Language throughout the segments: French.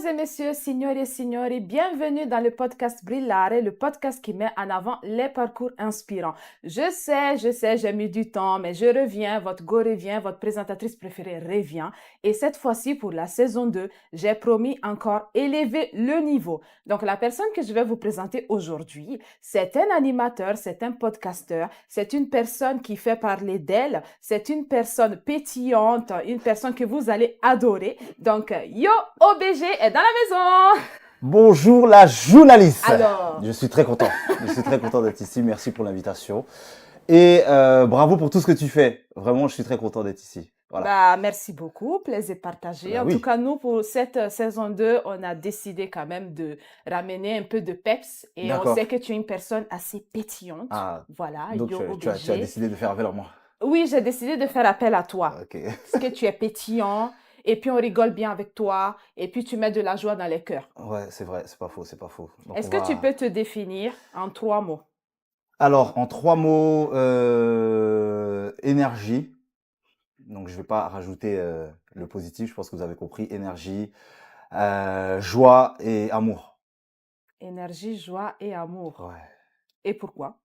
Mesdames et messieurs, signori et signori, bienvenue dans le podcast Brillare, le podcast qui met en avant les parcours inspirants. Je sais, j'ai mis du temps, mais je reviens, votre go revient, votre présentatrice préférée revient. Et cette fois-ci, pour la saison 2, j'ai promis encore élever le niveau. Donc, la personne que je vais vous présenter aujourd'hui, c'est un animateur, c'est un podcasteur, c'est une personne qui fait parler d'elle, c'est une personne pétillante, une personne que vous allez adorer. Donc, Yo OBG est dans la maison. Bonjour la journaliste. Alors, Je suis très content. Je suis très content d'être ici. Merci pour l'invitation. Et bravo pour tout ce que tu fais. Vraiment, je suis très content d'être ici. Voilà. merci beaucoup, plaisir partagé. Bah En tout oui. cas, nous, pour cette saison 2, on a décidé quand même de ramener un peu de peps et on sait D'accord. que tu es une personne assez pétillante. Ah, Voilà, donc Yo tu as OBG. décidé de faire appel à moi. Oui, j'ai décidé de faire appel à toi Ok. parce que tu es pétillant et puis on rigole bien avec toi et puis tu mets de la joie dans les cœurs. Ouais, c'est vrai, c'est pas faux, c'est pas faux. Donc Est-ce on que tu va. peux te définir en 3 mots? Alors, en 3 mots, énergie. Donc je vais pas rajouter le positif. Je pense que vous avez compris. Énergie, joie et amour. Énergie, joie et amour. Ouais. Et pourquoi?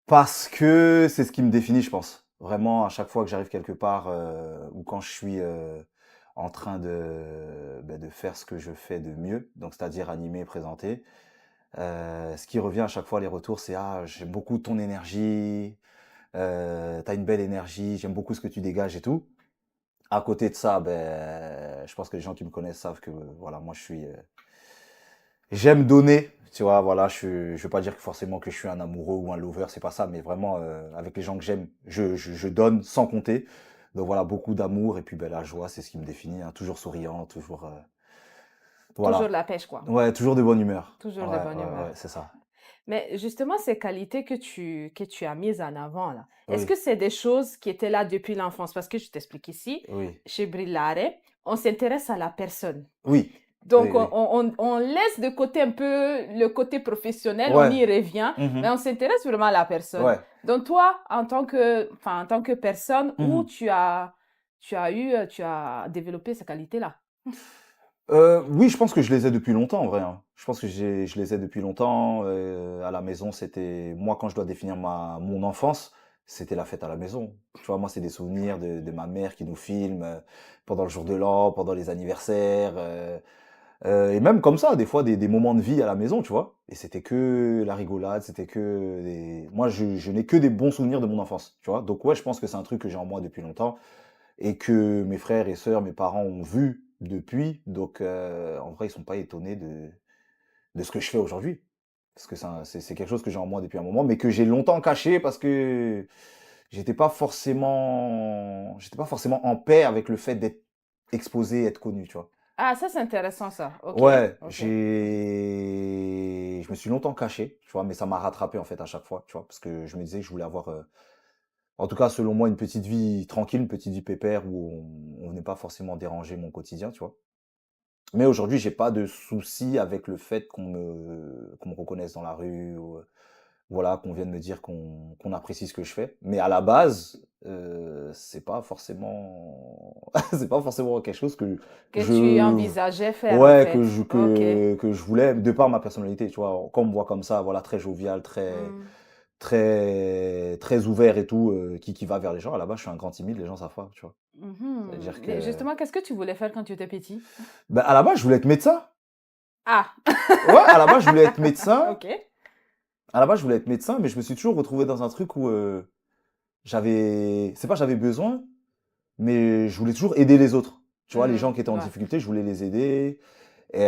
Parce que c'est ce qui me définit, je pense. Vraiment, à chaque fois que j'arrive quelque part ou quand je suis en train de faire ce que je fais de mieux, donc c'est-à-dire animer et présenter, ce qui revient à chaque fois, les retours, c'est ah, j'aime beaucoup ton énergie, t'as une belle énergie, j'aime beaucoup ce que tu dégages et tout. À côté de ça, je pense que les gens qui me connaissent savent que voilà, moi j'aime donner, tu vois, voilà, je veux pas dire que forcément que je suis un amoureux ou un lover, c'est pas ça, mais vraiment, avec les gens que j'aime, je donne sans compter. Donc voilà, beaucoup d'amour et puis la joie, c'est ce qui me définit, hein, toujours souriant, toujours, Toujours de voilà. la pêche, quoi. Ouais, toujours de bonne humeur. Toujours Ouais, de bonne ouais, humeur. ouais, c'est ça. Mais justement, ces qualités que tu as mises en avant, là, est-ce Oui, que c'est des choses qui étaient là depuis l'enfance? Parce que je t'explique ici, oui, chez Brillare, on s'intéresse à la personne. oui, oui, Donc, oui. on laisse de côté un peu le côté professionnel, on Ouais, y revient, mais mhm, on s'intéresse vraiment à la personne. ouais. Donc, toi, en tant que personne, où Mhm. tu as développé ces qualités-là? Oui, je pense que je les ai depuis longtemps, en vrai, hein. Je pense que je les ai depuis longtemps. À la maison, c'était moi quand je dois définir mon enfance, c'était la fête à la maison. Tu vois, moi, c'est des souvenirs de ma mère qui nous filme pendant le jour de l'an, pendant les anniversaires, et même comme ça, des fois des moments de vie à la maison, tu vois. Et c'était que la rigolade, c'était que moi, je n'ai que des bons souvenirs de mon enfance, tu vois. Donc ouais, je pense que c'est un truc que j'ai en moi depuis longtemps et que mes frères et sœurs, mes parents ont vu depuis. Donc, en vrai, ils sont pas étonnés de ce que je fais aujourd'hui. Parce que c'est quelque chose que j'ai en moi depuis un moment, mais que j'ai longtemps caché parce que j'étais pas forcément en paix avec le fait d'être exposé, être connu, tu vois. Ah, ça, c'est intéressant, ça. Ok, Ouais, ok. je me suis longtemps caché, tu vois, mais ça m'a rattrapé en fait à chaque fois, tu vois, parce que je me disais que je voulais avoir en tout cas, selon moi, une petite vie tranquille, une petite vie pépère où on n'est pas forcément dérangé mon quotidien, tu vois. Mais aujourd'hui, j'ai pas de souci avec le fait qu'on me reconnaisse dans la rue, ou, voilà, qu'on vienne me dire qu'on apprécie ce que je fais. Mais à la base, c'est pas forcément, c'est pas forcément quelque chose que Que tu je, envisageais faire, en ouais, fait. Ok. que je voulais, de par ma personnalité, tu vois. Quand on me voit comme ça, voilà, très jovial, Hmm. très ouvert et tout, qui va vers les gens. À la base, je suis un grand timide, les gens savent pas, tu vois? Mhm. C'est-à-dire Mais que, justement, qu'est-ce que tu voulais faire quand tu étais petit? bah, à la base, je voulais être médecin. Ah, Ouais, à la base, je voulais être médecin. ok. À la base, je voulais être médecin, mais je me suis toujours retrouvé dans un truc où c'est pas j'avais besoin, mais je voulais toujours aider les autres. Tu vois, les gens qui étaient en Ouais. difficulté, je voulais les aider. Et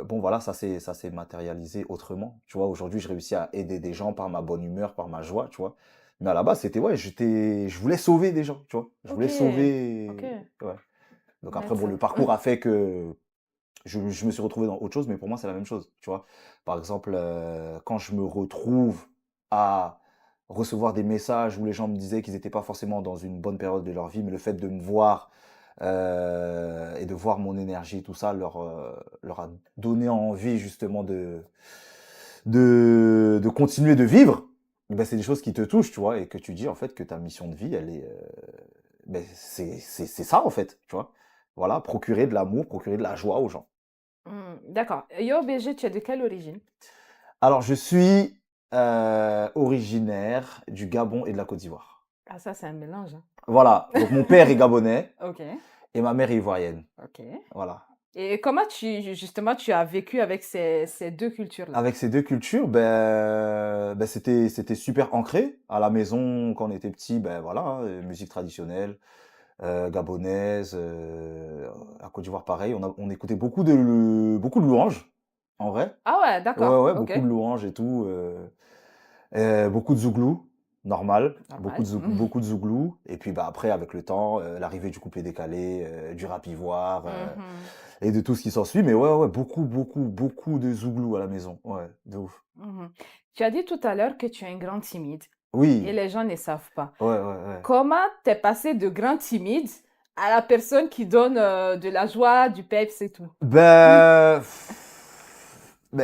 bon, voilà, ça s'est matérialisé autrement. Tu vois, aujourd'hui, je réussis à aider des gens par ma bonne humeur, par ma joie, tu vois. Mais à la base, c'était, ouais, je voulais sauver des gens, tu vois. Je Ok, voulais ok. sauver, ouais. Donc après, That's bon, le it. parcours a fait que je me suis retrouvé dans autre chose, mais pour moi, c'est la même chose, tu vois. Par exemple, quand je me retrouve à recevoir des messages où les gens me disaient qu'ils n'étaient pas forcément dans une bonne période de leur vie, mais le fait de me voir et de voir mon énergie, tout ça, leur a donné envie justement de continuer de vivre. Ben, c'est des choses qui te touchent, tu vois, et que tu dis en fait que ta mission de vie, elle est, c'est ça en fait, tu vois. voilà, procurer de l'amour, procurer de la joie aux gens. D'accord. Yo, BG, tu es de quelle origine? Alors, je suis originaire du Gabon et de la Côte d'Ivoire. Ah, ça, c'est un mélange, hein. Voilà, donc mon père est gabonais Ok, et ma mère est ivoirienne. ok. Voilà. Et comment justement, tu as vécu avec ces deux cultures-là? Avec ces deux cultures, c'était super ancré. À la maison, quand on était petit, ben voilà, hein, musique traditionnelle, gabonaise, à Côte d'Ivoire pareil. On écoutait beaucoup de louanges, en vrai. Ah ouais, Ouais, d'accord, ouais, ok. beaucoup de louanges et tout. Beaucoup de zouglou, normal. Normal. Beaucoup de zouglou. Et puis bah, après, avec le temps, l'arrivée du couplet décalé, du rap ivoire Mhm, et de tout ce qui s'ensuit. Mais ouais, ouais, beaucoup de zouglou à la maison. Ouais, de ouf. mhm. Tu as dit tout à l'heure que tu es un grand timide et Oui, les gens ne savent pas. ouais, ouais, ouais. Comment t'es passé de grand timide à la personne qui donne de la joie, du peps et tout?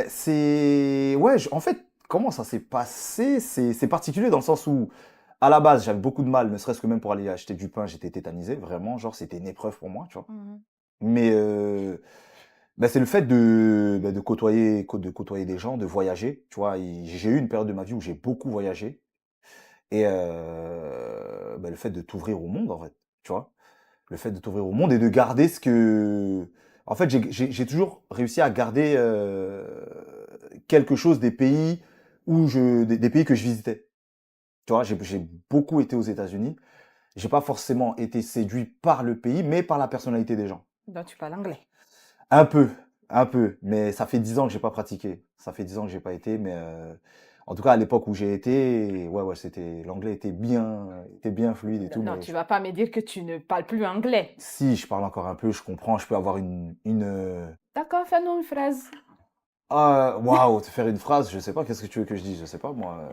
C'est... Ouais, en fait, comment ça s'est passé? C'est particulier dans le sens où, à la base, j'avais beaucoup de mal, ne serait-ce que même pour aller acheter du pain, j'étais tétanisé, vraiment, genre, c'était une épreuve pour moi, tu vois. Mhm. Mais c'est le fait de côtoyer des gens, de voyager, tu vois. J'ai eu une période de ma vie où j'ai beaucoup voyagé, et le fait de t'ouvrir au monde, en fait, tu vois. Le fait de t'ouvrir au monde et de garder ce que... En fait, j'ai toujours réussi à garder quelque chose des pays des pays que je visitais. Tu vois, j'ai beaucoup été aux États-Unis. J'ai pas forcément été séduit par le pays, mais par la personnalité des gens. Donc tu parles anglais. Un peu, un peu, mais ça fait 10 ans que j'ai pas pratiqué. Ça fait 10 ans que j'ai pas été, mais en tout cas à l'époque où j'ai été, ouais, ouais, l'anglais était bien fluide et tout, Non, mais tu vas pas me dire que tu ne parles plus anglais. si je parle encore un peu, je comprends, je peux avoir D'accord, fais-nous une phrase. waouh, te faire une phrase, je sais pas, qu'est-ce que tu veux que je dise, je sais pas moi.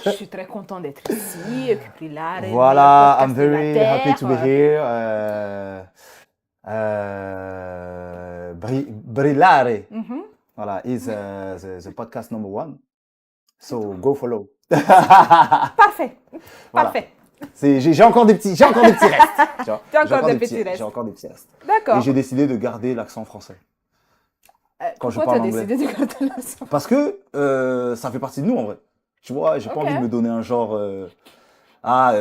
Je suis très content d'être ici, Caprilare, le meilleur Voilà, I'm podcast de la very happy to be Terre. here. Brillare. Mhm. Voilà, is the podcast number one. So go follow. Parfait, Voilà. parfait. J'ai encore des petits restes. Tu vois, Tu as encore des petits j'ai restes. encore des petits restes. Et D'accord. j'ai décidé de garder l'accent français quand je Pourquoi tu as parle anglais. décidé de garder l'accent? Parce que ça fait partie de nous en vrai. Tu vois, j'ai pas Ok. envie de me donner un genre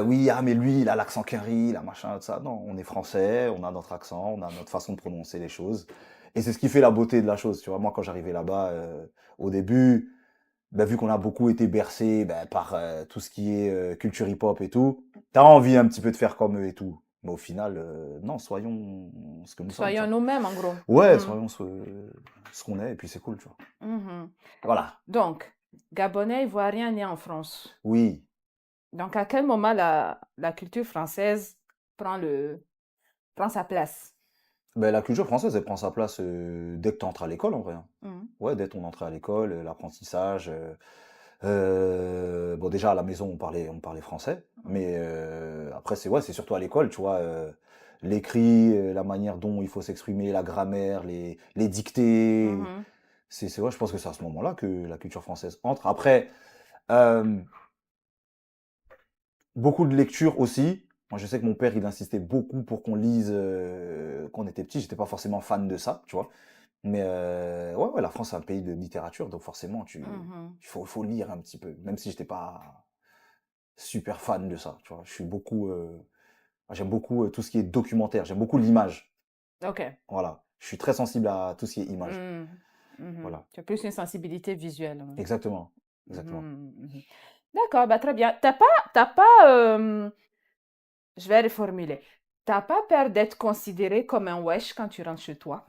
oui, mais lui, il a l'accent Kerry, il a machin, tout ça. Non, on est français, on a notre accent, on a notre façon de prononcer les choses. Et c'est ce qui fait la beauté de la chose. Tu vois, moi, quand j'arrivais là-bas, au début, vu qu'on a beaucoup été bercé par tout ce qui est culture hip-hop et tout, t'as envie un petit peu de faire comme eux et tout. Mais au final, non, soyons ce que nous sommes, tu Soyons vois. nous-mêmes, en gros. Ouais, Mhm. soyons ce qu'on est, et puis c'est cool, tu vois. Mhm. Voilà. Donc, Gabonais, Ivoirien, né en France. Oui. Donc, à quel moment la culture française prend sa place? La culture française, elle prend sa place dès que tu entres à l'école, en vrai, hein. Mhm. Ouais, dès ton entrée à l'école, l'apprentissage. Bon, déjà à la maison, on parlait français, mais après, c'est surtout à l'école, tu vois. L'écrit, la manière dont il faut s'exprimer, la grammaire, les dictées. Mhm. Ouais, je pense que c'est à ce moment-là que la culture française entre. Après, euh, beaucoup de lectures aussi. Moi, je sais que mon père, il insistait beaucoup pour qu'on lise quand on était petit. J'étais pas forcément fan de ça, tu vois. Mais ouais, ouais, la France, c'est un pays de littérature, donc forcément, Mhm. faut lire un petit peu, même si j'étais pas super fan de ça, tu vois. J'aime beaucoup tout ce qui est documentaire, j'aime beaucoup l'image, Ok. voilà. Je suis très sensible à tout ce qui est image, Mhm. Mhm. voilà. Tu as plus une sensibilité visuelle, hein. Exactement, exactement. Mhm. Mhm. D'accord, bah très bien. T'as pas, je vais reformuler. T'as pas peur d'être considéré comme un wesh quand tu rentres chez toi?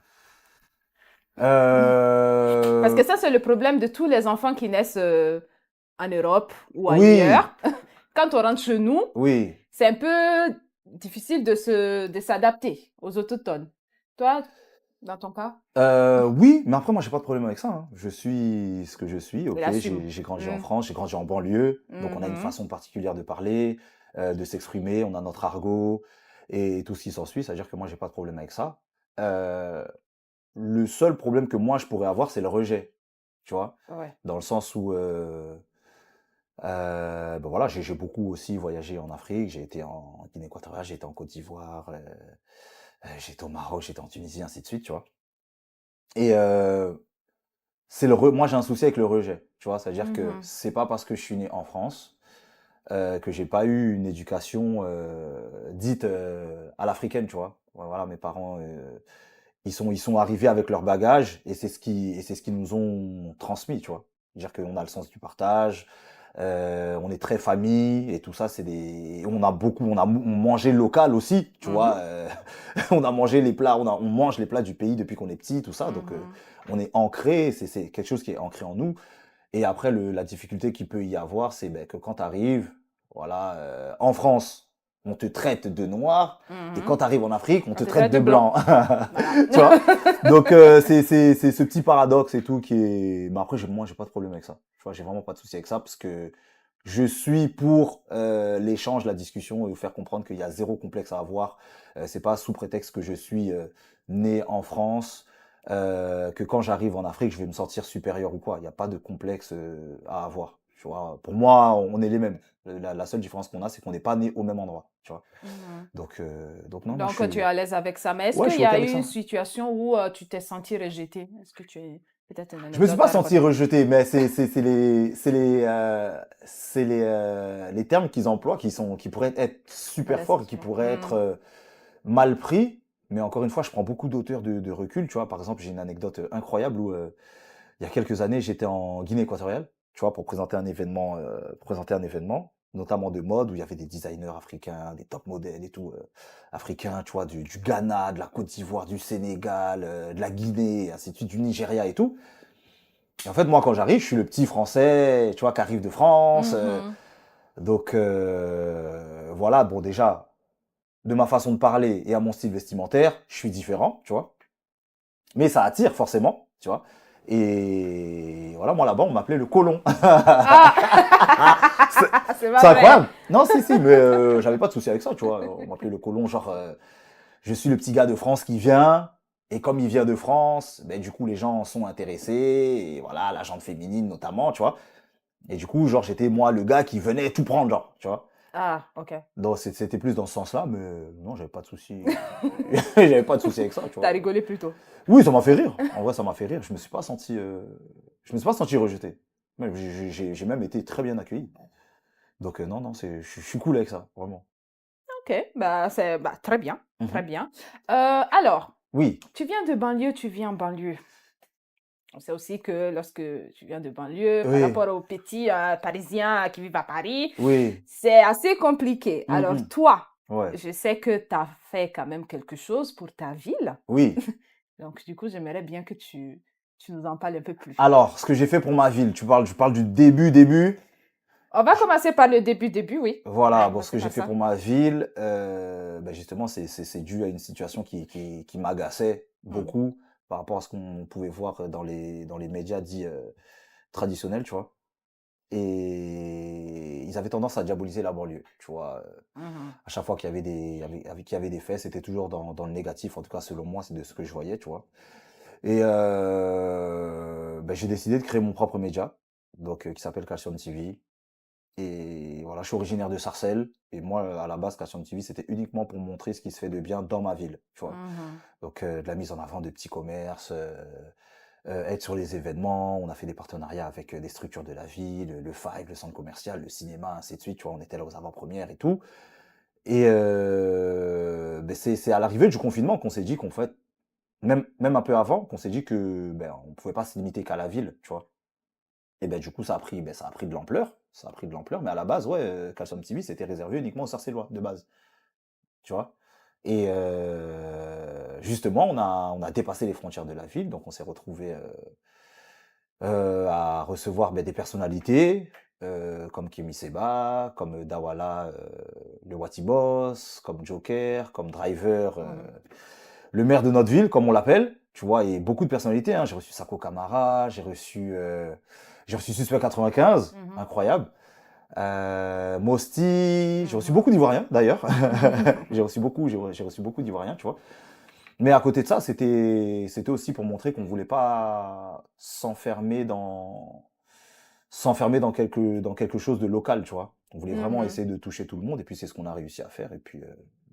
Parce que Euh, ça, c'est le problème de tous les enfants qui naissent en Europe ou oui, ailleurs. Quand on rentre chez nous, oui. c'est un peu difficile de s'adapter aux autochtones. Toi, dans ton cas, Oui, mais après, moi, j'ai pas de problème avec ça, hein. Je suis ce que je suis, il ok. assume. J'ai grandi en Mm. France, j'ai grandi en banlieue, donc on a une Mhm. façon particulière de parler, de s'exprimer, on a notre argot et tout ce qui s'ensuit. C'est-à-dire que moi, j'ai pas de problème avec ça. Euh, le seul problème que moi, je pourrais avoir, c'est le rejet, tu vois, Ouais. dans le sens où, voilà, j'ai beaucoup aussi voyagé en Afrique. J'ai été en Guinée équatoriale, j'ai été en Côte d'Ivoire. J'étais au Maroc, j'étais en Tunisie, ainsi de suite, tu vois? Et moi, j'ai un souci avec le rejet, tu vois? C'est-à-dire que Mhm. c'est pas parce que je suis né en France, que j'ai pas eu une éducation, dite, à l'africaine, tu vois? Voilà, mes parents, ils sont arrivés avec leur bagage et c'est ce qu'ils nous ont transmis, tu vois? C'est-à-dire qu'on a le sens du partage, on est très famille et tout ça, on mangé local aussi, tu vois? Mhm. On a mangé les plats, on mange les plats du pays depuis qu'on est petit, tout ça, donc Mhm. on est ancré, c'est quelque chose qui est ancré en nous. Et après la difficulté qu'il peut y avoir, c'est, beh, que quand tu arrives, voilà, en France, on te traite de noir et quand Mhm. tu arrives en Afrique, on On te te traite traite de de blanc. blanc. Voilà. Tu vois? Donc c'est ce petit paradoxe et tout qui est mais après moi j'ai pas de problème avec ça. Tu vois? J'ai vraiment pas de souci avec ça parce que je suis pour, l'échange, la discussion et vous faire comprendre qu'il y a zéro complexe à avoir. C'est pas sous prétexte que je suis, né en France, que quand j'arrive en Afrique, je vais me sentir supérieur ou quoi. Il y a pas de complexe, à avoir, tu vois? Pour moi, on est les mêmes. La seule différence qu'on a, c'est qu'on n'est pas nés au même endroit, tu vois? Mhm. Donc non, non, je Donc, tu es suis à l'aise avec ça. Mais est-ce ouais, je qu'il suis y OK a avec eu une ça. situation où tu t'es senti rejeté? Est-ce que tu as peut-être une Je me suis anecdote pas à senti raconter? rejeté, mais c'est les termes qu'ils emploient qui pourraient être Mal super forts et qui associé. pourraient être, Mhm. mal pris. Mais encore une fois, je prends beaucoup d'auteurs de recul, tu vois? Par exemple, j'ai une anecdote, incroyable où, il y a quelques années, j'étais en Guinée équatoriale, tu vois? Pour présenter un événement, notamment de mode, où il y avait des designers africains, des top modèles et tout, africains, tu vois? Du Ghana, de la Côte d'Ivoire, du Sénégal, de la Guinée, ainsi de suite, du Nigeria et tout. Et en fait, moi, quand j'arrive, je suis le petit Français, tu vois, qui arrive de France. Mhm. Donc, voilà, bon, déjà, de ma façon de parler et à mon style vestimentaire, je suis différent, tu vois. Mais ça attire forcément, tu vois. Et voilà, moi là-bas, on m'appelait le colon. Ah! c'est C'est c'est pas vrai. incroyable. Non, si, si, mais j'avais pas de souci avec ça, tu vois. On m'appelait le colon, genre, je suis le petit gars de France qui vient. Et comme il vient de France, ben, du coup, les gens sont intéressés. Et voilà, la gente féminine notamment, tu vois. Et du coup, genre, j'étais moi le gars qui venait tout prendre, genre, tu vois. Ah, ok. Donc, c'était plus dans ce sens-là, mais non, j'avais pas de souci. J'avais pas de souci avec ça, tu T'as vois. rigolé plutôt. Oui, ça m'a fait rire. En vrai, ça m'a fait rire. Je me suis pas senti rejeté. Même, j'ai même été très bien accueilli. Donc, non, non, je suis cool avec ça, vraiment. Ok, bah c'est bah, très bien, très Mhm. bien. Alors, Oui, tu viens de banlieue, tu vis en banlieue. On sait aussi que lorsque tu viens de banlieue, par oui, rapport aux petits Parisiens qui vivent à Paris, oui. c'est assez compliqué. Alors Mhm. toi, Ouais, je sais que tu as fait quand même quelque chose pour ta ville. oui. Donc du coup, j'aimerais bien que tu nous en parles un peu plus. Alors, ce que j'ai fait pour ma ville, tu parles du début, début. On va commencer par le début, début, oui. Voilà, Allez, bon, ce commencer que j'ai par fait ça. pour ma ville, ben justement, c'est dû à une situation qui m'agaçait Hmm. beaucoup par rapport à ce qu'on pouvait voir dans les médias dits traditionnels, tu vois. Et ils avaient tendance à diaboliser la banlieue, tu vois. Mhm. À chaque fois qu'il y avait des faits, c'était toujours dans le négatif, en tout cas selon moi, c'est de ce que je voyais, tu vois. Et ben, j'ai décidé de créer mon propre média, donc qui s'appelle Calcium TV. Et voilà, je suis originaire de Sarcelles. Et moi, à la base, Calcium TV, c'était uniquement pour montrer ce qui se fait de bien dans ma ville, tu vois. Mhm. Donc, de la mise en avant de petits commerces, être sur les événements. On a fait des partenariats avec des structures de la ville, le Five, le centre commercial, le cinéma, ainsi de suite. Tu vois, on était là aux avant-premières et tout. Et ben, c'est à l'arrivée du confinement qu'on s'est dit qu'en fait, même un peu avant, qu'on s'est dit que ben, on pouvait pas se limiter qu'à la ville, tu vois. Et ben du coup, ça a pris de l'ampleur. Ça a pris de l'ampleur, mais à la base, ouais, Calcium TV, c'était réservé uniquement aux Sarcellois, de base, tu vois. Et justement, on a dépassé les frontières de la ville, donc on s'est retrouvé à recevoir ben, des personnalités comme Kemi Seba, comme Dawala, le Watiboss, comme Joker, comme Driver, Mhm. le maire de notre ville, comme on l'appelle, tu vois, et beaucoup de personnalités. Hein. J'ai reçu Sako Kamara, j'ai reçu Suspect 95, Mhm. incroyable. Mosti, j'ai reçu Mhm. beaucoup d'Ivoiriens d'ailleurs. J'ai reçu beaucoup d'Ivoiriens, tu vois. Mais à côté de ça, c'était aussi pour montrer qu'on voulait pas s'enfermer dans quelque chose de local, tu vois. On voulait vraiment Mhm. essayer de toucher tout le monde, et puis c'est ce qu'on a réussi à faire. Et puis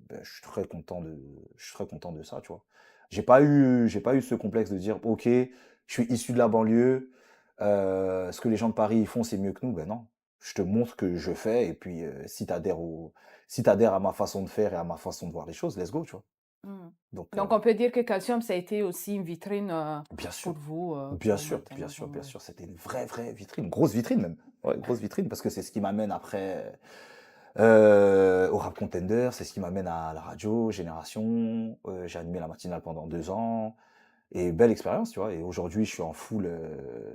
ben, je suis très content de ça, tu vois. J'ai pas eu ce complexe de dire, ok, je suis issu de la banlieue, ce que les gens de Paris ils font, c'est mieux que nous. Ben non, je te montre que je fais, et puis si t'adhères à ma façon de faire et à ma façon de voir les choses, let's go, tu vois. Mm. Donc, Donc, on peut dire que Calcium, ça a été aussi une vitrine bien pour sûr, vous bien pour sûr, monter en bien sûr, avant. bien Ouais. sûr, c'était une vraie vitrine, grosse vitrine même. Ouais, grosse vitrine, parce que c'est ce qui m'amène après au Rap Contender, c'est ce qui m'amène à la radio, Génération. J'ai animé la matinale pendant 2 ans. Et belle expérience, tu vois. Et aujourd'hui, je suis en full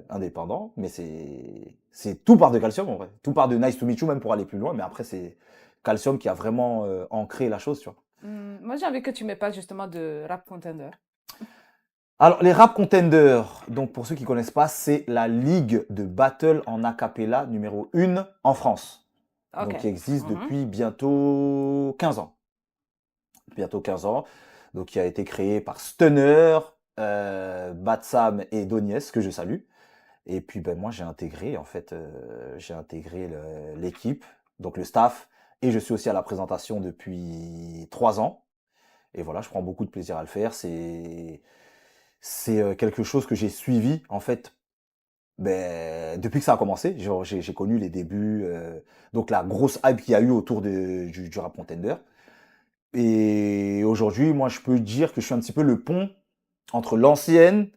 indépendant, mais c'est tout part de Calcium en vrai. Tout part de Nice to Meet You, même pour aller plus loin. Mais après, c'est Calcium qui a vraiment ancré la chose, tu vois. Moi, j'ai envie que tu me parles justement de Rap Contender. Alors, les Rap Contenders, donc pour ceux qui connaissent pas, c'est la ligue de battle en a cappella numéro 1 en France. OK. Donc, qui existe Mhm. depuis bientôt 15 ans. Bientôt 15 ans. Donc, qui a été créé par Stunner, Batsam et Donies, que je salue. Et puis, ben, moi, j'ai intégré l'équipe, donc le staff, et je suis aussi à la présentation depuis 3 ans. Et voilà, je prends beaucoup de plaisir à le faire. C'est quelque chose que j'ai suivi, en fait, ben, depuis que ça a commencé. Genre, j'ai connu les débuts, donc la grosse hype qu'il y a eu autour du Rap Contender. Et aujourd'hui, moi, je peux dire que je suis un petit peu le pont entre l'ancienne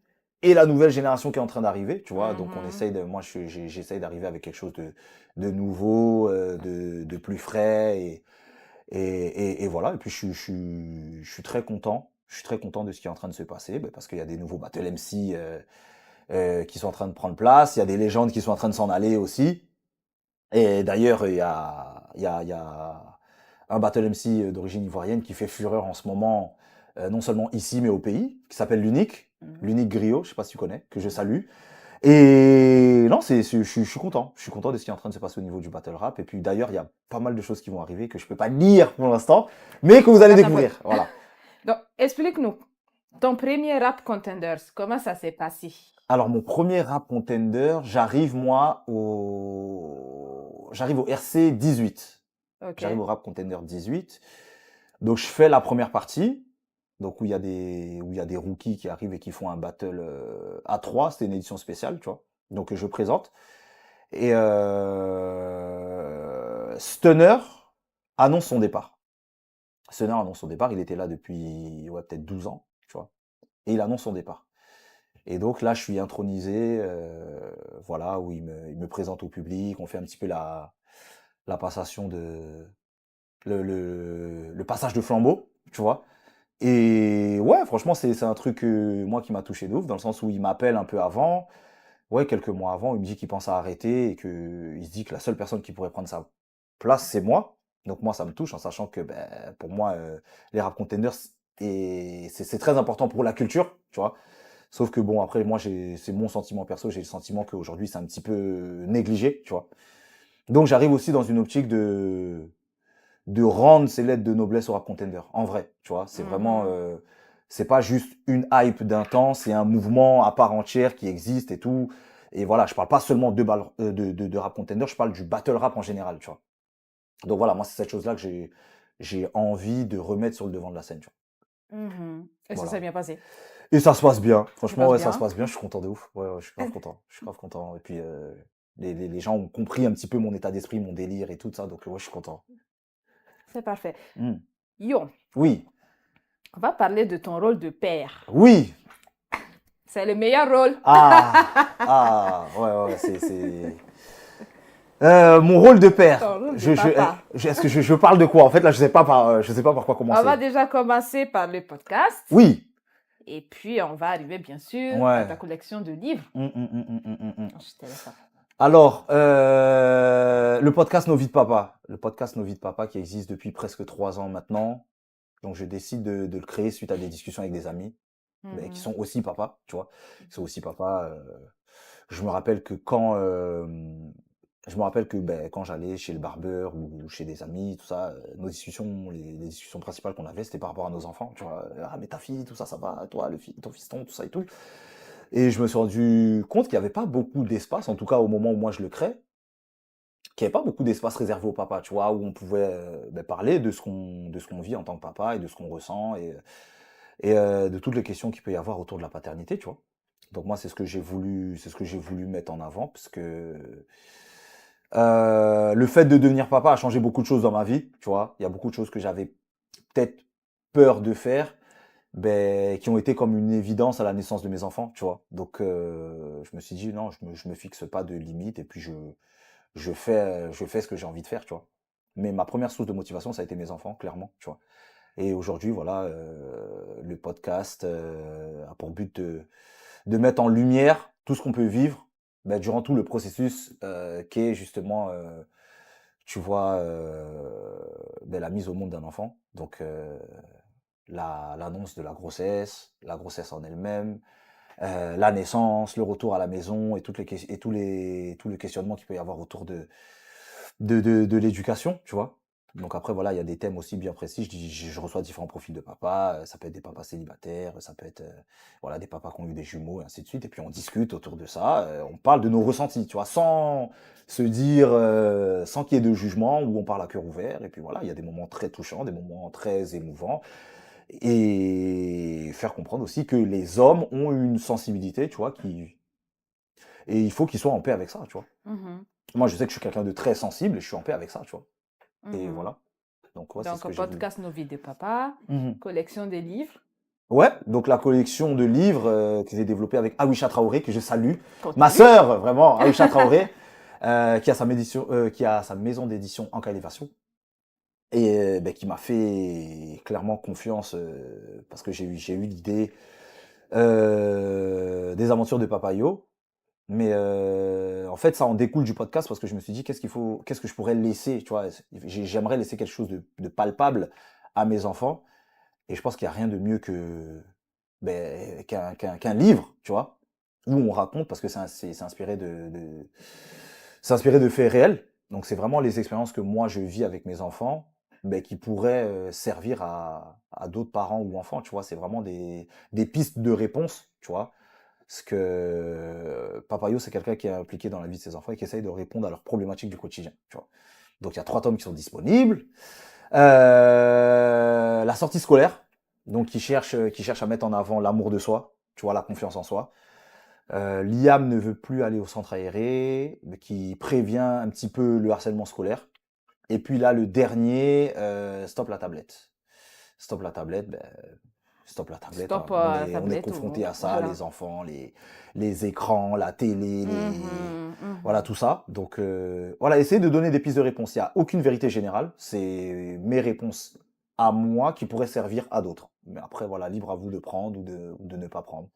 et la nouvelle génération qui est en train d'arriver, tu vois. Donc, Mhm. moi, j'essaye d'arriver avec quelque chose de nouveau, de plus frais, et voilà. Et puis, je suis très content. Je suis très content de ce qui est en train de se passer, ben, parce qu'il y a des nouveaux Battle MC qui sont en train de prendre place. Il y a des légendes qui sont en train de s'en aller aussi. Et d'ailleurs, il y a un Battle MC d'origine ivoirienne qui fait fureur en ce moment, non seulement ici, mais au pays, qui s'appelle l'Unique, Mhm. l'Unique Griot, je sais pas si tu connais, que je Non. salue. Et non, je suis content. Je suis content de ce qui est en train de se passer au niveau du battle rap. Et puis d'ailleurs, il y a pas mal de choses qui vont arriver que je peux pas dire pour l'instant, mais que vous allez Attends un peu. découvrir. Voilà. Donc, explique-nous, ton premier Rap Contenders, comment ça s'est passé? Alors, mon premier rap contender, j'arrive au RC 18. J'arrive OK. au Rap Contender 18. Donc je fais la première partie, donc où il y a des rookies qui arrivent et qui font un battle à 3, c'était une édition spéciale, tu vois. Donc je présente. Et Stunner annonce son départ. Stunner annonce son départ, il était là depuis ouais, peut-être 12 ans, tu vois. Et il annonce son départ. Et donc là, je suis intronisé, voilà, où il me présente au public, on fait un petit peu la passation le passage de flambeau, tu vois. Et ouais, franchement, c'est un truc moi qui m'a touché de ouf, dans le sens où il m'appelle un peu avant, ouais, quelques mois avant, il me dit qu'il pense à arrêter et que il se dit que la seule personne qui pourrait prendre sa place, c'est moi. Donc moi, ça me touche en sachant que ben, pour moi, les rap contenders, et c'est très important pour la culture, tu vois. Sauf que bon, après, moi, c'est mon sentiment perso, j'ai le sentiment qu'aujourd'hui, c'est un petit peu négligé, tu vois. Donc j'arrive aussi dans une optique de rendre ces lettres de noblesse au rap contender. En vrai, tu vois, c'est vraiment, Mhm. c'est pas juste une hype d'un temps, c'est un mouvement à part entière qui existe et tout. Et voilà, je parle pas seulement de rap contender, je parle du battle rap en général, tu vois. Donc voilà, moi c'est cette chose-là que j'ai envie de remettre sur le devant de la scène, tu Mhm. Et vois. ça s'est Voilà. bien passé. Et ça se passe bien. Ça se Franchement, passe ouais, ça se bien. passe bien. Je suis content de ouf. Ouais, ouais, je suis grave content. Je suis grave content. Et puis les gens ont compris un petit peu mon état d'esprit, mon délire et tout ça. Donc ouais, je suis content. C'est parfait. Hmm. Yo, Oui, on va parler de ton rôle de père. oui. C'est le meilleur rôle. Ouais, ouais, ouais, mon rôle de père. Ton rôle de papa. Est-ce que je parle de quoi? En fait, là, je sais pas par quoi On va commencer. déjà commencer par le podcast. Oui. Et puis, on va arriver, bien sûr, à Ouais. ta collection de livres. Hum. Je te laisse ça. Alors, le podcast Nos vies de papa. Le podcast Nos vies de papa qui existe depuis presque 3 ans maintenant. Donc, je décide de le créer suite à des discussions avec des amis, mais qui Mhm. sont aussi papas, tu vois. Qui sont aussi papas. Je me rappelle que quand, je me rappelle que ben, quand j'allais chez le barbeur ou chez des amis, tout ça, nos discussions, les discussions principales qu'on avait, c'était par rapport à nos enfants, tu vois. Ah, mais ta fille, tout ça, ça va, toi, ton fiston, tout ça et tout. Et je me suis rendu compte qu'il n'y avait pas beaucoup d'espace, en tout cas au moment où moi je le crée, qu'il n'y avait pas beaucoup d'espace réservé au papa, tu vois, où on pouvait parler de ce qu'on vit en tant que papa et de ce qu'on ressent et de toutes les questions qu'il peut y avoir autour de la paternité, tu vois. Donc moi, c'est ce que j'ai voulu mettre en avant, parce que le fait de devenir papa a changé beaucoup de choses dans ma vie, tu vois. Il y a beaucoup de choses que j'avais peut-être peur de faire, qui ont été comme une évidence à la naissance de mes enfants, tu vois. Donc je me suis dit non, je me fixe pas de limite et puis je fais ce que j'ai envie de faire, tu vois. Mais ma première source de motivation, ça a été mes enfants, clairement, tu vois. Et aujourd'hui, voilà, le podcast a pour but de mettre en lumière tout ce qu'on peut vivre durant tout le processus qui est justement, tu vois, la mise au monde d'un enfant. Donc, l'annonce de la grossesse en elle-même, la naissance, le retour à la maison et tous les questionnements qu'il peut y avoir autour de l'éducation, tu vois. Donc après, voilà, il y a des thèmes aussi bien précis. Je reçois différents profils de papas. Ça peut être des papas célibataires, ça peut être voilà, des papas qui ont eu des jumeaux, et ainsi de suite. Et puis on discute autour de ça. On parle de nos ressentis, tu vois, sans se dire, sans qu'il y ait de jugement, où on parle à cœur ouvert. Et puis voilà, il y a des moments très touchants, des moments très émouvants. Et faire comprendre aussi que les hommes ont une sensibilité, tu vois, et il faut qu'ils soient en paix avec ça, tu vois. Mhm. Moi, je sais que je suis quelqu'un de très sensible et je suis en paix avec ça, tu vois. Et Mhm. voilà. Donc, ouais, c'est ce Donc, que j'ai voulu. podcast Nos vies de papa, Mhm. collection des livres. Ouais, donc la collection de livres que j'ai développée avec Awisha Traoré, que je salue. Qu'on Ma salue. sœur, vraiment, Awisha Traoré, qui a sa maison d'édition en Calévation. Et qui m'a fait clairement confiance parce que j'ai eu l'idée des aventures de Papayo. Mais en fait, ça en découle du podcast parce que je me suis dit, qu'est-ce que je pourrais laisser, tu vois. J'aimerais laisser quelque chose de palpable à mes enfants. Et je pense qu'il n'y a rien de mieux qu'un livre, tu vois, où on raconte, parce que c'est c'est inspiré de faits réels. Donc c'est vraiment les expériences que moi je vis avec mes enfants, qui pourraient servir à d'autres parents ou enfants, tu vois. C'est vraiment des pistes de réponse, tu vois. Parce que Papayo, c'est quelqu'un qui est impliqué dans la vie de ses enfants et qui essaye de répondre à leurs problématiques du quotidien, tu vois. Donc il y a 3 tomes qui sont disponibles. La sortie scolaire, donc qui cherche à mettre en avant l'amour de soi, tu vois, la confiance en soi. Liam ne veut plus aller au centre aéré, mais qui prévient un petit peu le harcèlement scolaire. Et puis là, le dernier, stop la tablette. Stop la tablette, stop la tablette. Stop Hein. la On est tablette. confronté à ça, Voilà. les enfants, les écrans, la télé, Mhm, mhm. voilà tout ça. Donc voilà, essayez de donner des pistes de réponse. Il n'y a aucune vérité générale. C'est mes réponses à moi qui pourraient servir à d'autres. Mais après, voilà, libre à vous de prendre ou de ne pas prendre.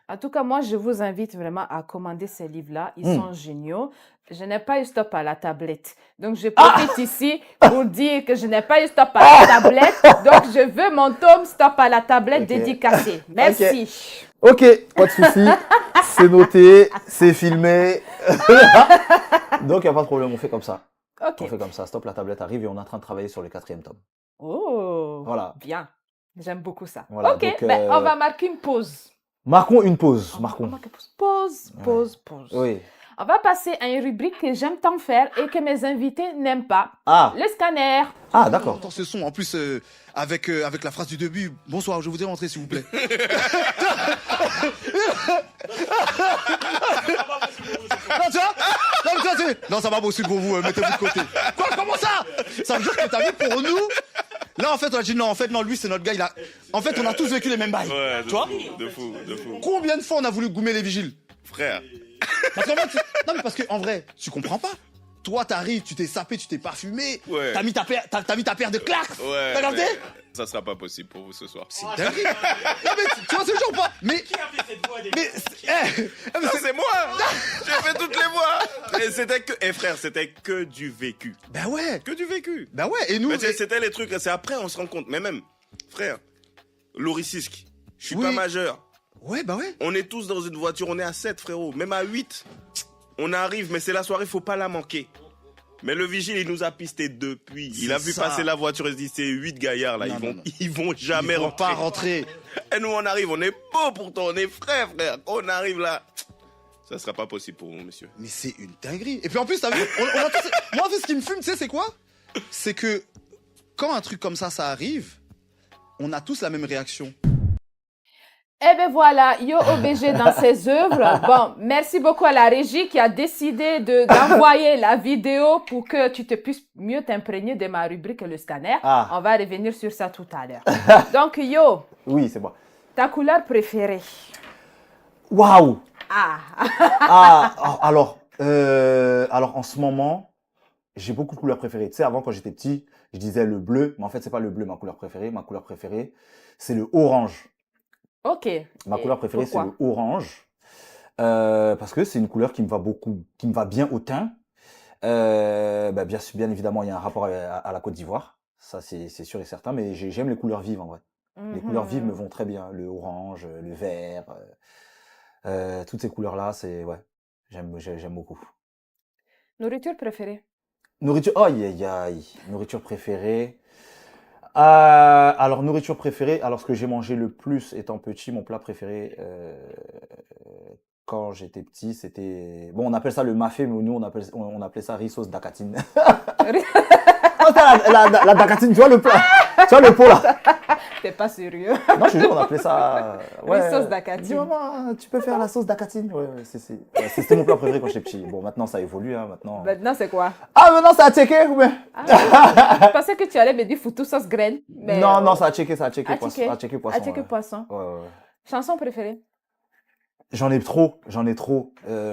En tout cas, moi, je vous invite vraiment à commander ces livres-là. Ils Hmm. sont géniaux. Je n'ai pas eu stop à la tablette. Donc, je profite ici pour dire que je n'ai pas eu stop à la tablette. Donc, je veux mon tome stop à la tablette Ok. dédicacé. Merci. Ok, pas de souci. C'est noté, c'est filmé. Donc, il n'y a pas de problème, on fait comme ça. Ok. On fait comme ça. Stop la tablette arrive et on est en train de travailler sur le 4e tome. Oh, Voilà. bien. J'aime beaucoup ça. Voilà, Ok, donc, on va marquer une pause. Marquons une pause. On Marquons. marque une pause. Pause. Oui. On va passer à une rubrique que j'aime tant faire et que mes invités n'aiment pas. Ah. Le scanner. Ah, d'accord. J'entends ce son en plus avec la phrase du début. Bonsoir, je voudrais rentrer s'il vous plaît. Non, tu vois non, ça va possible pour vous, mettez-vous de côté. Quoi, comment ça? Ça veut dire que t'as vu pour nous? Là, en fait, on a dit non, lui, c'est notre gars. En fait, on a tous vécu les mêmes bails. Ouais, tu vois? De fou. Combien de fois on a voulu goumer les vigiles? Frère. Parce qu'en fait, non, mais parce qu'en vrai, tu comprends pas. Toi, t'arrives, tu t'es sapé, tu t'es parfumé. Ouais. T'as mis ta paire de claques. Ouais. T'as capté? Ça sera pas possible pour vous ce soir. C'est dingue. Non, mais tu vois ce genre ou pas? Mais. Qui a fait cette voix des Mais. Ça, c'est moi. J'ai fait toutes les voix. Et c'était que, frère, c'était que du vécu. Ben ouais. Que du vécu. Ben ouais. Et nous. Mais c'était les trucs. C'est après on se rend compte. Mais même, frère, Loricisque, je suis Oui. pas majeur. Ouais, bah ouais. On est tous dans une voiture. On est à 7, frérot. Même à 8. On arrive, mais c'est la soirée. Faut pas la manquer. Mais le vigile, il nous a pisté depuis. Il a vu ça. passer la voiture. Il se dit, c'est 8 gaillards là. Non, Ils vont jamais Ils vont rentrer. pas rentrer. Et nous, on arrive. On est beaux pourtant. On est frères, frère. On arrive là. Ça sera pas possible pour vous, monsieur. Mais c'est une dinguerie. Et puis en plus, t'as vu, on a tous... Moi, en fait, ce qui me fume, tu sais, c'est quoi? C'est que quand un truc comme ça arrive, on a tous la même réaction. Eh bien voilà, Yo OBG dans ses œuvres. Bon, merci beaucoup à la régie qui a décidé d'envoyer la vidéo pour que tu te puisses mieux t'imprégner de ma rubrique Le Scanner. Ah. On va revenir sur ça tout à l'heure. Donc Yo, Oui, c'est moi. ta couleur préférée? Waouh! Ah, Alors en ce moment, j'ai beaucoup de couleurs préférées. Tu sais, avant, quand j'étais petit, je disais le bleu, mais en fait, c'est pas le bleu ma couleur préférée. Ma couleur préférée, c'est le orange. ok. Ma Et couleur préférée, c'est pourquoi? le orange. Parce que c'est une couleur qui me va beaucoup, qui me va bien au teint. Bien évidemment, il y a un rapport à la Côte d'Ivoire. Ça, c'est sûr et certain. Mais j'aime les couleurs vives, en vrai. Les couleurs vives me vont très bien. Le orange, le vert, toutes ces couleurs-là, ouais, j'aime beaucoup. Nourriture préférée? Nourriture, nourriture préférée. Alors, nourriture préférée, alors ce que j'ai mangé le plus étant petit, mon plat préféré quand j'étais petit, c'était... Bon, on appelle ça le mafé, mais nous, on appelait ça riz sauce dacatine. La dacatine, tu vois le plat? Tu vois le pot là? T'es pas sérieux? Non, je te jure, on appelait ça... Riz sauce dacatine. Dis, maman, tu peux faire la sauce dacatine? Ouais, c'était mon plat préféré quand j'étais petit. Bon, maintenant, ça évolue, hein, maintenant... Maintenant, c'est quoi? Ah, maintenant, ça a checké ou bien? Je pensais que tu allais me dire foutou sauce graine. Mais Non, ça a checké poisson. A checké Ouais. poisson. Ouais. Chanson préférée? J'en ai trop.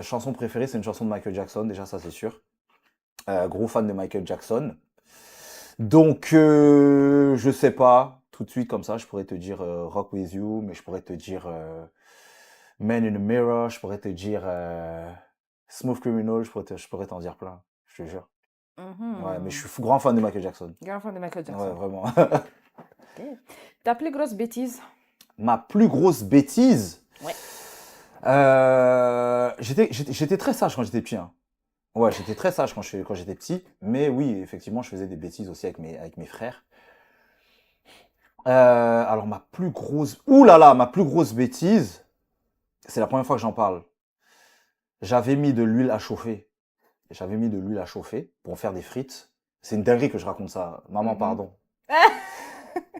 Chanson préférée, c'est une chanson de Michael Jackson, déjà, ça c'est sûr. Gros fan de Michael Jackson. Donc, je sais pas, tout de suite comme ça, je pourrais te dire Rock With You, mais je pourrais te dire Man in the Mirror, je pourrais te dire Smooth Criminal, je pourrais t'en dire plein, je te jure. Ouais, mais je suis grand fan de Michael Jackson. Grand fan de Michael Jackson. Ouais, vraiment. Ok. Ta plus grosse bêtise? Ma plus grosse bêtise? Ouais. J'étais très sage quand j'étais petit. Hein. Ouais, j'étais très sage quand j'étais petit. Mais oui, effectivement, je faisais des bêtises aussi avec mes frères. Alors, ma plus grosse... Ouh là là, ma plus grosse bêtise, c'est la première fois que j'en parle. J'avais mis de l'huile à chauffer. Pour faire des frites. C'est une dinguerie que je raconte ça. Maman, pardon.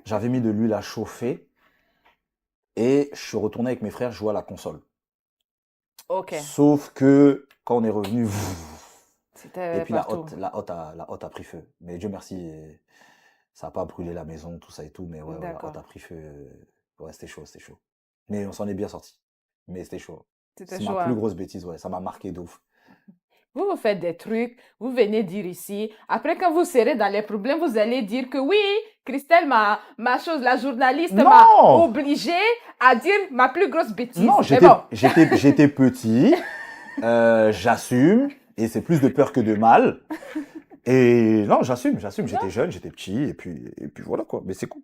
J'avais mis de l'huile à chauffer. Et je suis retourné avec mes frères jouer à la console. Ok. Sauf que quand on est revenu, C'était et puis partout. la hotte a pris feu. Mais Dieu merci, ça n'a pas brûlé la maison, tout ça et tout. Mais ouais, la D'accord. hotte a pris feu. Ouais, c'était chaud. Mais on s'en est bien sorti. Mais c'était chaud. C'était C'est chaud, ma plus hein. grosse bêtise, ouais. Ça m'a marqué de ouf. Vous faites des trucs, vous venez dire ici. Après, quand vous serez dans les problèmes, vous allez dire que oui, Christelle, la journaliste Non! m'a obligé à dire ma plus grosse bêtise. Non, Mais bon, j'étais petit, j'assume, et c'est plus de peur que de mal. Et non, j'assume, j'étais jeune, j'étais petit, et puis voilà quoi. Mais c'est cool.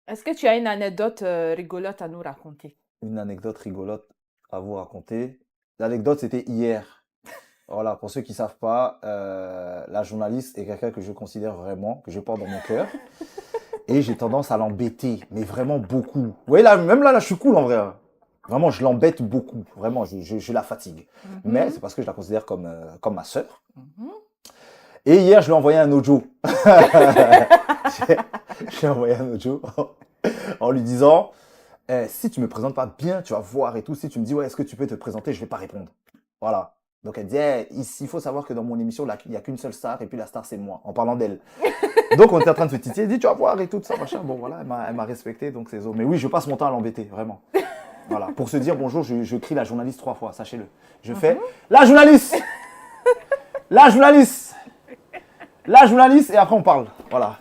est-ce que tu as une anecdote rigolote à nous raconter? Une anecdote rigolote à vous raconter. L'anecdote, c'était hier. Voilà, pour ceux qui ne savent pas, la journaliste est quelqu'un que je considère vraiment, que je porte dans mon cœur. Et j'ai tendance à l'embêter, mais vraiment beaucoup. Vous voyez, même là, je suis cool en vrai. Hein. Vraiment, je l'embête beaucoup. Vraiment, je la fatigue. Mais c'est parce que je la considère comme ma sœur. Et hier, je lui ai envoyé un audio. Je lui ai envoyé un audio en lui disant... si tu me présentes pas bien, tu vas voir et tout. Si tu me dis, ouais, est-ce que tu peux te présenter, je vais pas répondre. Voilà. Donc elle dit, il faut savoir que dans mon émission, il n'y a qu'une seule star et puis la star, c'est moi, en parlant d'elle. Donc on était en train de se titiller, elle dit, tu vas voir et tout ça, machin. Bon, voilà, elle m'a respecté, donc c'est zo. Mais oui, je passe mon temps à l'embêter, vraiment. Voilà. Pour se dire bonjour, je crie la journaliste 3 fois, sachez-le. Je fais, la journaliste! La journaliste! La journaliste, et après on parle. Voilà.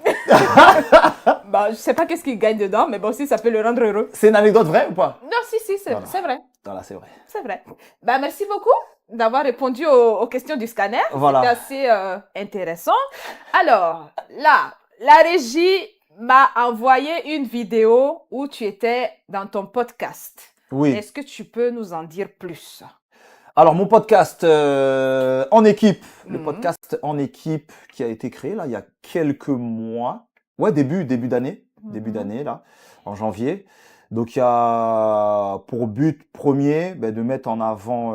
Bah, je sais pas qu'est-ce qu'il gagne dedans, mais bon, si ça peut le rendre heureux. C'est une anecdote vraie ou pas? Non, si, c'est Voilà. c'est vrai. Voilà, c'est vrai. C'est vrai. Bah, merci beaucoup d'avoir répondu aux questions du scanner. Voilà. C'était assez intéressant. Alors, là, la régie m'a envoyé une vidéo où tu étais dans ton podcast. Oui. Est-ce que tu peux nous en dire plus? Alors, mon podcast en équipe, le podcast en équipe qui a été créé là il y a quelques mois, ouais, début d'année, là, en janvier. Donc, il y a pour but premier de mettre en avant,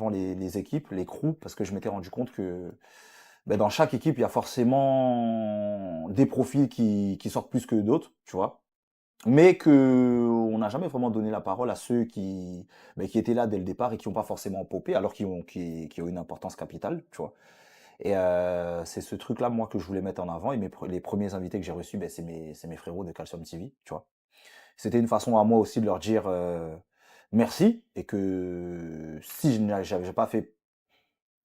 les équipes, les crews, parce que je m'étais rendu compte que dans chaque équipe, il y a forcément des profils qui sortent plus que d'autres, tu vois. Mais que on n'a jamais vraiment donné la parole à ceux qui étaient là dès le départ et qui n'ont pas forcément popé, alors qui ont une importance capitale, tu vois. Et c'est ce truc-là, moi, que je voulais mettre en avant. Et les premiers invités que j'ai reçus, c'est mes frérots de Calcium TV, tu vois. C'était une façon à moi aussi de leur dire merci, et que si je n'avais pas fait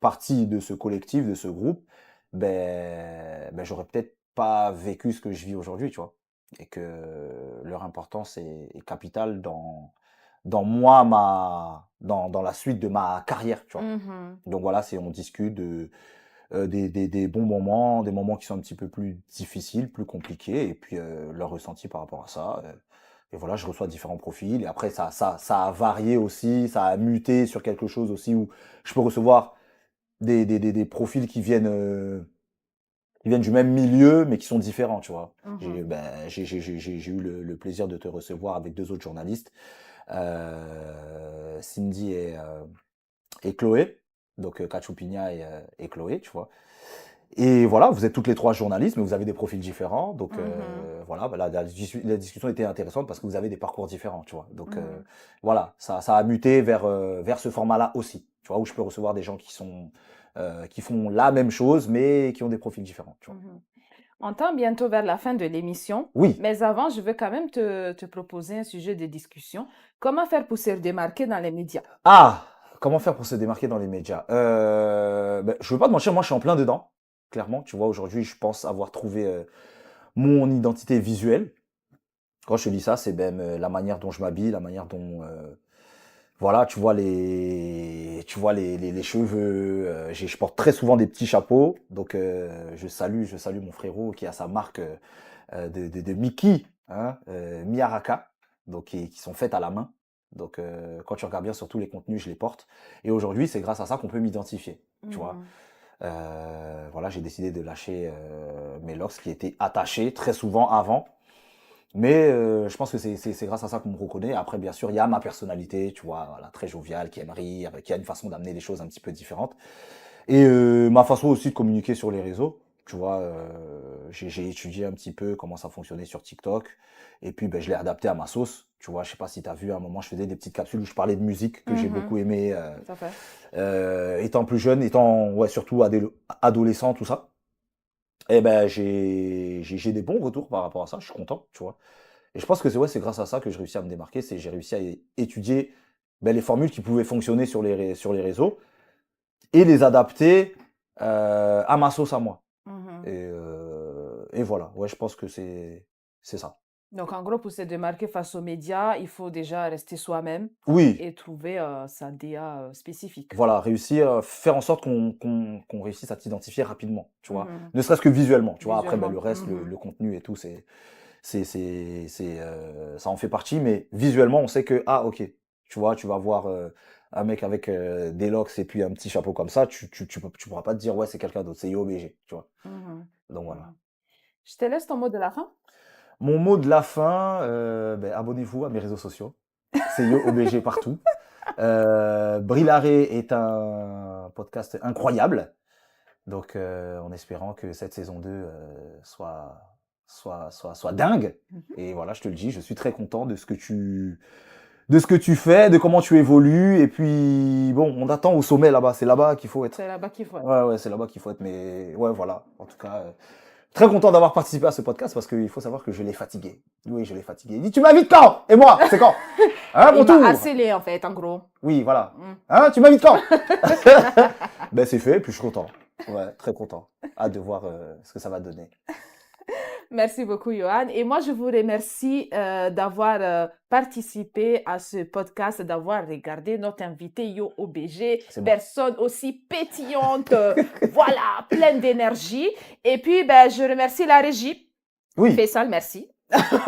partie de ce collectif, de ce groupe, j'aurais peut-être pas vécu ce que je vis aujourd'hui, tu vois. Et que leur importance est capitale dans dans la suite de ma carrière, tu vois. Mhm. Donc voilà, on discute des bons moments, des moments qui sont un petit peu plus difficiles, plus compliqués, et puis leur ressenti par rapport à ça. Et voilà, je reçois différents profils, et après ça a varié aussi, ça a muté sur quelque chose aussi où je peux recevoir des profils qui viennent du même milieu, mais qui sont différents, tu vois. Mhm. J'ai eu le plaisir de te recevoir avec 2 autres journalistes, Cindy et Chloé, donc Kachupina et Chloé, tu vois. Et voilà, vous êtes toutes les 3 journalistes, mais vous avez des profils différents. Donc Mhm. voilà, la discussion était intéressante parce que vous avez des parcours différents, tu vois. Donc Mhm. voilà, ça a muté vers ce format-là aussi, tu vois, où je peux recevoir des gens qui font la même chose, mais qui ont des profils différents, tu vois. Mhm. On tend bientôt vers la fin de l'émission, Oui. mais avant, je veux quand même te proposer un sujet de discussion. Comment faire pour se démarquer dans les médias? Ah, comment faire pour se démarquer dans les médias? Je veux pas te mentir, moi je suis en plein dedans, clairement. Tu vois, aujourd'hui, je pense avoir trouvé mon identité visuelle. Quand je te dis ça, c'est la manière dont je m'habille, la manière dont voilà, tu vois les cheveux. Je porte très souvent des petits chapeaux, donc je salue mon frérot qui a sa marque de Miki, hein, Miyaraka, donc qui sont faites à la main. Donc quand tu regardes bien sur tous les contenus, je les porte. Et aujourd'hui, c'est grâce à ça qu'on peut m'identifier, tu vois. Mhm. Voilà, j'ai décidé de lâcher mes locks qui étaient attachés très souvent avant. Mais je pense que c'est grâce à ça qu'on me reconnaît. Après, bien sûr, il y a ma personnalité, tu vois, voilà, très joviale, qui aime rire, qui a une façon d'amener les choses un petit peu différentes. Et ma façon aussi de communiquer sur les réseaux. Tu vois, j'ai étudié un petit peu comment ça fonctionnait sur TikTok. Et puis, je l'ai adapté à ma sauce. Tu vois, je sais pas si tu as vu, à un moment, je faisais des petites capsules où je parlais de musique que j'ai Mhm. beaucoup aimé Tout à fait. étant plus jeune, étant surtout adolescent, tout ça. Et j'ai des bons retours par rapport à ça. Je suis content, tu vois. Et je pense que c'est grâce à ça que je réussis à me démarquer. J'ai réussi à étudier les formules qui pouvaient fonctionner sur les réseaux et les adapter à ma sauce à moi. Mhm. Et voilà, ouais, je pense que c'est ça. Donc, en gros, pour se démarquer face aux médias, il faut déjà rester soi-même Oui, et trouver sa DA spécifique. voilà, réussir, faire en sorte qu'on réussisse à t'identifier rapidement, tu vois. Mhm. Ne serait-ce que visuellement, tu vois. Après, le Visuellement. reste, Mhm. le contenu et tout, ça en fait partie, mais visuellement, on sait que, ah, ok, tu vois, tu vas voir un mec avec des locks et puis un petit chapeau comme ça, tu pourras pas te dire, ouais, c'est quelqu'un d'autre, c'est IOBG, tu vois. Mhm. Donc voilà. Mhm. Je te laisse ton mot de la fin. Mon mot de la fin, abonnez-vous à mes réseaux sociaux. C'est IOBG partout. Brillaré est un podcast incroyable. Donc, en espérant que cette saison 2 soit dingue. Mhm. Et voilà, je te le dis, je suis très content de ce que tu fais, de comment tu évolues. Et puis, bon, on attend au sommet là-bas. C'est là-bas qu'il faut être. C'est là-bas qu'il faut être. Ouais, ouais, c'est là-bas qu'il faut être. Mais ouais, voilà. En tout cas, très content d'avoir participé à ce podcast parce qu'il faut savoir que je l'ai fatigué. Oui, je l'ai fatigué. Il dit, tu m'invites quand? Et moi, c'est quand? Hein, mon Il m'a tour? harcelé, en fait, en gros. Oui, voilà. Mm. Hein, tu m'invites quand? C'est fait, puis je suis content. Ouais, très content. Hâte de voir ce que ça va donner. Merci beaucoup, Johan. Et moi, je vous remercie d'avoir participé à ce podcast, d'avoir regardé notre invité Yo OBG, C'est bon. personne aussi pétillante, voilà, pleine d'énergie. Et puis, je remercie la régie. Oui, Faisal, merci.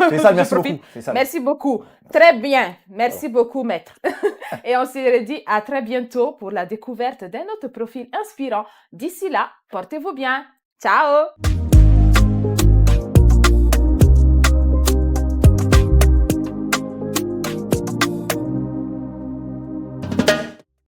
Faisal, Je merci profite. beaucoup. Faisal. Merci beaucoup. Très bien. Merci beaucoup, maître. Et on se redit à très bientôt pour la découverte d'un autre profil inspirant. D'ici là, portez-vous bien. Ciao!